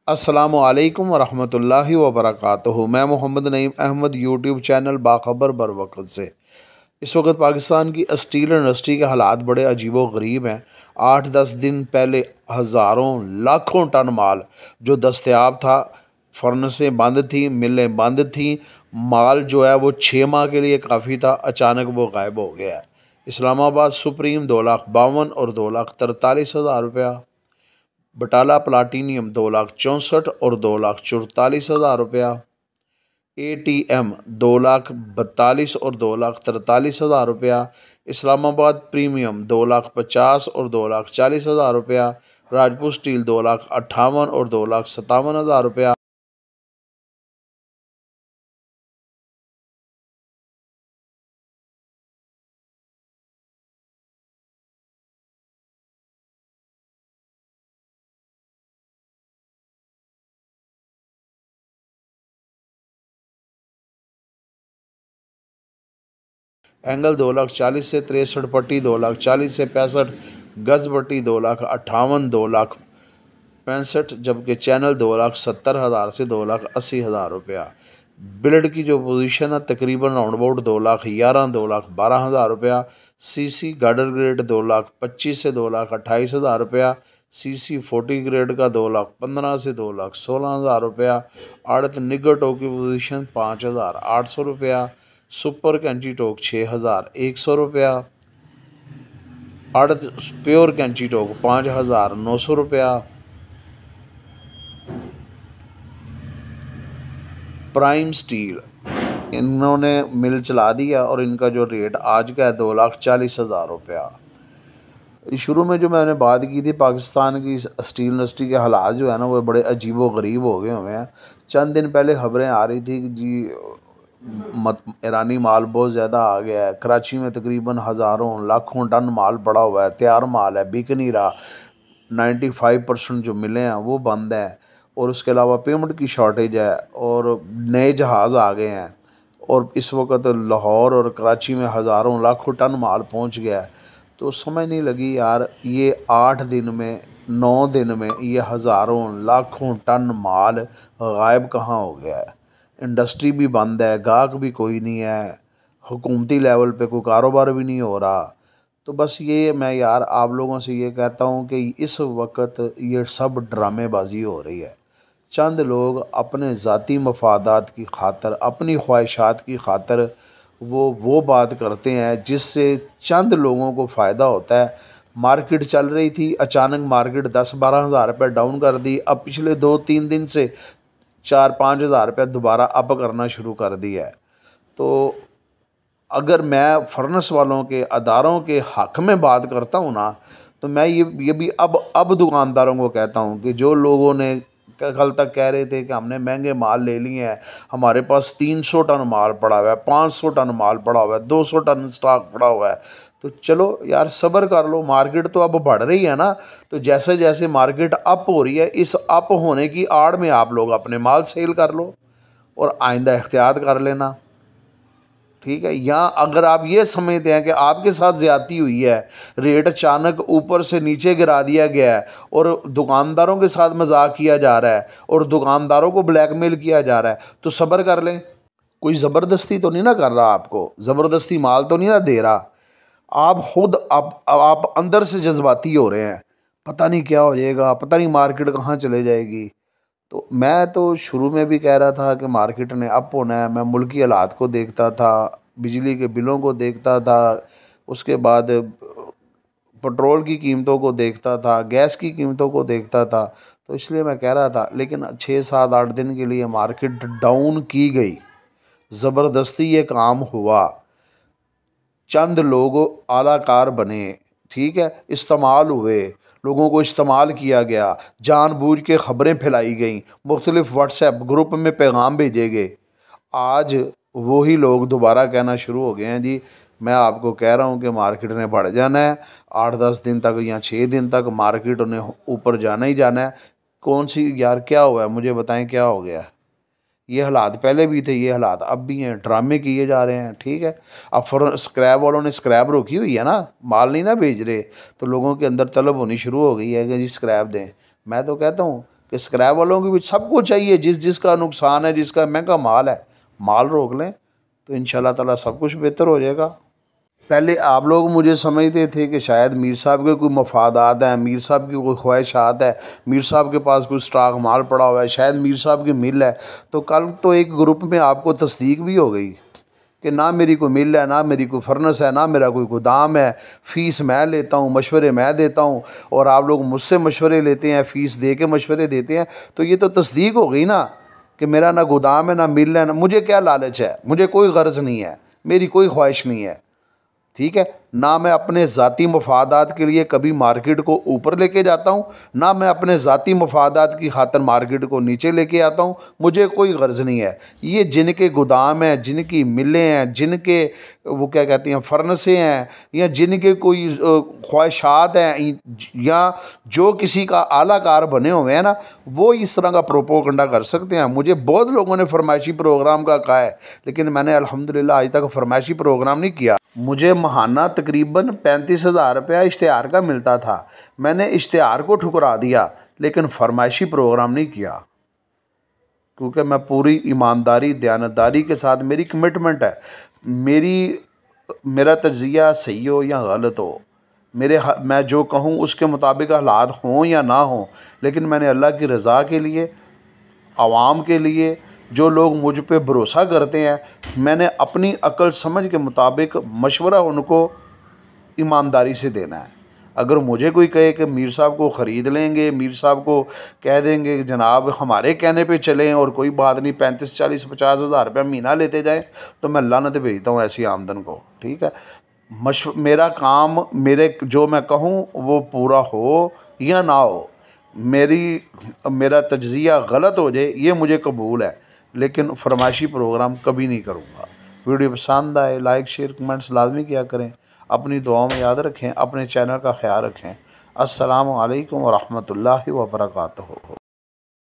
अस्सलामु अलैकुम वरहमतुल्लाहि वबरकातुहू। मैं मोहम्मद नईम अहमद यूट्यूब चैनल बाखबर बर वक्त से। इस वक्त पाकिस्तान की स्टील इंडस्ट्री के हालात बड़े अजीबो गरीब हैं। 8-10 दिन पहले हज़ारों लाखों टन माल जो दस्तयाब था, फर्नेसें बंद थी, मिलें बंद थी, माल जो है वो 6 माह के लिए काफ़ी था, अचानक वो गायब हो गया है। इस्लामाबाद सुप्रीम 2,52,000 और 2,43,000 रुपया, बटाला प्लाटीनियम 2,64,000 और 2,44,000 रुपया, ATM 2,42,000 और 2,43,000 रुपया, इस्लामाबाद प्रीमियम 2,50,000 और 2,40,000 रुपया, राजपूत स्टील 2,58,000 और 2,57,000 रुपया। एंगल 2,40,000 से 63 पट्टी, 2,40,000 से 65 गज पट्टी, 2,58,000, 2,65, जबकि चैनल 2,70,000 से 2,80,000 रुपया। बिल्ड की जो पोजीशन है तकरीबन राउंड अबाउट 2,11,000, 2,12,000 रुपया। CC गार्डर ग्रेड 2,25,000 से 2,28,000 रुपया। CC 40 ग्रेड का 2,15,000 से 2,16,000 रुपया। आड़त निगर टोक की पोजीशन 5,800 रुपया। सुपर कैंची टोक 6,100 रुपया। आड़त प्योर कैंची टोक 5,900 रुपया। प्राइम स्टील इन्होंने मिल चला दिया और इनका जो रेट आज का है 2,40,000 रुपया। शुरू में जो मैंने बात की थी पाकिस्तान की स्टील इंडस्ट्री के हालात जो है ना वो बड़े अजीबो गरीब हो गए हुए हैं। चंद दिन पहले खबरें आ रही थी कि जी ईरानी माल बहुत ज़्यादा आ गया है। कराची में तकरीबन हज़ारों लाखों टन माल पड़ा हुआ है, तैयार माल है, बिक नहीं रहा। 95% जो मिले हैं वो बंद हैं, और उसके अलावा पेमेंट की शॉर्टेज है, और नए जहाज़ आ गए हैं, और इस वक्त लाहौर और कराची में हज़ारों लाखों टन माल पहुंच गया है। तो समझ नहीं लगी यार, ये 8 दिन में 9 दिन में ये हज़ारों लाखों टन माल गायब कहाँ हो गया है। इंडस्ट्री भी बंद है, गाहक भी कोई नहीं है, हुकूमती लेवल पे कोई कारोबार भी नहीं हो रहा। तो बस ये मैं यार आप लोगों से ये कहता हूँ कि इस वक्त ये सब ड्रामेबाजी हो रही है। चंद लोग अपने ज़ाती मफादात की खातर, अपनी ख्वाहिशात की खातर वो बात करते हैं जिससे चंद लोगों को फ़ायदा होता है। मार्केट चल रही थी, अचानक मार्केट 10-12 हज़ार रुपये डाउन कर दी। अब पिछले 2-3 दिन से 4-5 हज़ार रुपये दोबारा अप करना शुरू कर दिया है। तो अगर मैं फर्नेस वालों के अदारों के हक़ में बात करता हूँ ना, तो मैं ये भी अब दुकानदारों को कहता हूँ कि जो लोगों ने कल तक कह रहे थे कि हमने महंगे माल ले लिए हैं, हमारे पास 300 टन माल पड़ा हुआ है, 500 टन माल पड़ा हुआ है, 200 टन स्टॉक पड़ा हुआ है, तो चलो यार सब्र कर लो। मार्केट तो अब बढ़ रही है ना, तो जैसे जैसे मार्केट अप हो रही है, इस अप होने की आड़ में आप लोग अपने माल सेल कर लो और आइंदा एहतियात कर लेना, ठीक है। या अगर आप ये समझते हैं कि आपके साथ ज़्यादती हुई है, रेट अचानक ऊपर से नीचे गिरा दिया गया है और दुकानदारों के साथ मजाक किया जा रहा है और दुकानदारों को ब्लैकमेल किया जा रहा है, तो सब्र कर लें। कोई ज़बरदस्ती तो नहीं ना कर रहा, आपको ज़बरदस्ती माल तो नहीं ना दे रहा। आप खुद आप अंदर से जज्बाती हो रहे हैं, पता नहीं क्या हो जाएगा, पता नहीं मार्केट कहाँ चले जाएगी। तो मैं तो शुरू में भी कह रहा था कि मार्केट ने अप होना है। मैं मुल्की हालात को देखता था, बिजली के बिलों को देखता था, उसके बाद पेट्रोल की कीमतों को देखता था, गैस की कीमतों को देखता था। तो इसलिए मैं कह रहा था, लेकिन 6-7-8 दिन के लिए मार्केट डाउन की गई, ज़बरदस्ती ये काम हुआ, चंद लोग आलाकार बने, ठीक है, इस्तेमाल हुए, लोगों को इस्तेमाल किया गया, जानबूझ के ख़बरें फैलाई गई, मुख्तलिफ़ व्हाट्सएप ग्रुप में पैगाम भेजे गए। आज वही लोग दोबारा कहना शुरू हो गए हैं, जी मैं आपको कह रहा हूँ कि मार्केट ने बढ़ जाना है, 8-10 दिन तक या 6 दिन तक मार्केट ने ऊपर जाना ही जाना है। कौन सी यार क्या हुआ है, मुझे बताएं क्या हो गया है। ये हालात पहले भी थे, ये हालात अब भी हैं, ड्रामे किए जा रहे हैं, ठीक है। अब स्क्रैप वालों ने स्क्रैप रोकी हुई है ना, माल नहीं ना भेज रहे, तो लोगों के अंदर तलब होनी शुरू हो गई है कि जी स्क्रैप दें। मैं तो कहता हूँ कि स्क्रैप वालों की भी सबको चाहिए, जिसका नुकसान है, जिसका महंगा माल है, माल रोक लें तो इंशाल्लाह ताला सब कुछ बेहतर हो जाएगा। पहले आप लोग मुझे समझते थे कि शायद मीर साहब के कोई मफादात हैं, मीर साहब की कोई ख्वाहिशात है, मीर साहब के पास कोई स्टॉक माल पड़ा हुआ है, शायद मीर साहब की मिल है। तो कल तो एक ग्रुप में आपको तस्दीक भी हो गई कि ना मेरी कोई मिल है, ना मेरी कोई फर्नेस है, ना मेरा कोई गोदाम है, फ़ीस मैं लेता हूँ, मशवरे मैं देता हूँ और आप लोग मुझसे मशवरे लेते हैं, फ़ीस दे के मशवरे देते हैं। तो ये तो तस्दीक हो गई ना कि मेरा ना गोदाम है, ना मिल है, ना मुझे क्या लालच है, मुझे कोई गर्ज़ नहीं है, मेरी कोई ख्वाहिश नहीं है। ठीक है ना, मैं अपने ज़ाती मफादात के लिए कभी मार्केट को ऊपर लेके जाता हूँ, ना मैं अपने ज़ाती मफादात की खातिर मार्केट को नीचे लेके आता हूँ। मुझे कोई गर्ज़ नहीं है। ये जिनके गोदाम हैं, जिनकी मिलें हैं, जिनके वो क्या कहते हैं फर्नेसें हैं, या जिनके कोई ख्वाहिशात हैं, या जो किसी का आलाकार बने हुए हैं ना, वो इस तरह का प्रोपोगंडा कर सकते हैं। मुझे बहुत लोगों ने फरमाइशी प्रोग्राम का कहा है, लेकिन मैंने अल्हम्दुलिल्लाह आज तक फरमाइशी प्रोग्राम नहीं किया। मुझे महाना तकरीबन 35,000 रुपया इश्तिहार का मिलता था। मैंने इश्तिहार को ठुकरा दिया, लेकिन फरमाइशी प्रोग्राम नहीं किया, क्योंकि मैं पूरी ईमानदारी दयानतदारी के साथ, मेरी कमिटमेंट है, मेरा तज्ज़िया सही हो या गलत हो, मैं जो कहूँ उसके मुताबिक हालात हों या ना हों, लेकिन मैंने अल्लाह की रज़ा के लिए, आवाम के लिए, जो लोग मुझ पे भरोसा करते हैं, मैंने अपनी अक्ल समझ के मुताबिक मशवरा उनको ईमानदारी से देना है। अगर मुझे कोई कहे कि मीर साहब को ख़रीद लेंगे, मीर साहब को कह देंगे कि जनाब हमारे कहने पे चलें और कोई बात नहीं 35, 40, 50 हज़ार रुपया महीना लेते जाएं, तो मैं लानत भेजता हूँ ऐसी आमदन को। ठीक है, मेरा काम, जो मैं कहूँ वो पूरा हो या ना हो, मेरा तज्ज़िया गलत हो जाए ये मुझे कबूल है, लेकिन फरमाइशी प्रोग्राम कभी नहीं करूँगा। वीडियो पसंद आए लाइक शेयर कमेंट्स लाजमी किया करें। अपनी दुआओं में याद रखें, अपने चैनल का ख्याल रखें। अस्सलामु अलैकुम व रहमतुल्लाहि व बरकातुहू।